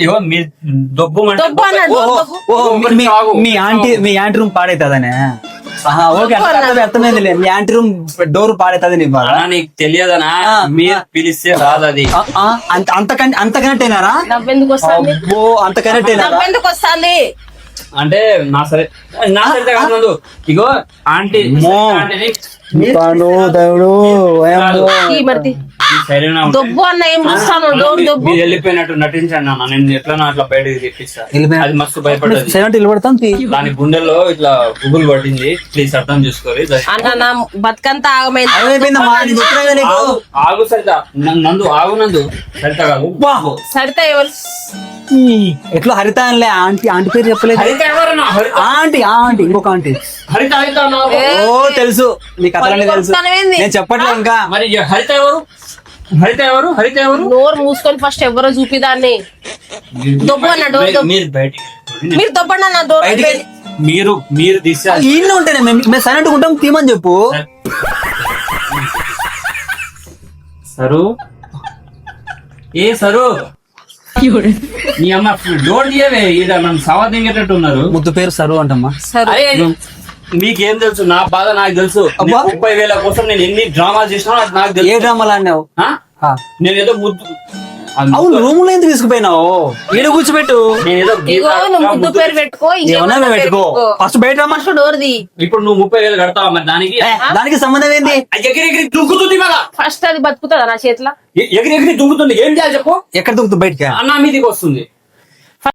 ఇగో మీరు దొబ్బు దొబ్బు అన్నాడు, దొబ్బు. మీ anti room పాడైతుందనే. Okay అర్థమైంది. మీ యాంటీ రూమ్ డోర్ పాడైతుంది నీ బాధ. నీకు తెలియదనా? మీరు పిలిస్తే రాదు అది. అంత కనెక్ట్ అయినారా? నవ్వెందుకు వస్తుంది? అంత కనెక్ట్ అయినారా? నవ్వెందుకు వస్తుంది? అంటే నా సరే కాదు నందు. ఇగో ఆంటీ దేవుడు ఈ మరిది దొబ్బు అన్న ఏం చూస్తాను? డోర్ దొబ్బు. మీరు వెళ్ళిపోయినట్టు నటించండి అన్న, నేను ఎట్లా అట్లా బయటకి తెప్పిస్తా. అది మస్తు భయపడ్డది. దాని గుండెల్లో ఇట్లా గుబులు పట్టింది. ప్లీజ్ అర్థం చేసుకోవాలి అన్న. నా బతుకంతా ఆగమైంది. ఆగు సరిత. నందు ఆగు నందు. సరిత కాదు సరిత ఎవరు? ఎట్లా హరిత అనిలే. ఆంటీ పేరు చెప్పలేదు. హరిత ఎవరన్నా? ఆంటీ ఇంకొక ఆంటీ. హరిత హరిత ఓ తెలుసు, నీకు అతలనే తెలుసు. నేను చెప్పట్లే ఇంకా. మరి హరిత ఎవరు? హరిత ఎవరు? హరిత ఎవరు? నోరు మూసుకొని ఫస్ట్ ఎవరో చూపిదాన్ని. దొబ్బు అన్న డోర్ దొబ్బు. మీరు బయటికి మీరు దొబ్బండి అన్న డోర్. మీరు తీసా ఈయన ఉంటేనే మేము సైలెంట్ ఉంటాం. తీమని చెప్పు. సరు ఏ సరు నీ అమ్మ డోర్ తీయవే. ఈడ నన్ను సవా దింగేటట్టు ఉన్నారు. ముద్దు పేరు సరు అంటమ్మా. సరే మీకేం తెలుసు? నా బాధ నాకు తెలుసు. 30,000 కోసం నేను ఎన్ని డ్రామాలు చేసినా అది నాకు తెలుసు. ఏ డ్రామాలు ఆడినావు? నేను ఏదో ముద్దు. అవును, రూమ్ లో ఎందుకు తీసుకుపోయినావు? ఈడ కూర్చోబెట్టు. నేనేదో ఇగో నువ్వు ముద్దు పేరు పెట్టుకో. ఏమన్నా పెట్టుకో. ఫస్ట్ బయట రమ్మా. డోర్ ది. ఇప్పుడు నువ్వు 30,000 కడతావా? మరి దానికి సంబంధం ఏంది? ఎగిరి దుంకుతుంది మళ్ళా. ఫస్ట్ అది బతుకుతుందా నా చేతిలో? ఎగిరి దుంకుతుంది. ఏం చేయాలి చెప్పు? ఎక్కడ దుంకుతుంది? బయటకి అన్నా మీదికి వస్తుంది.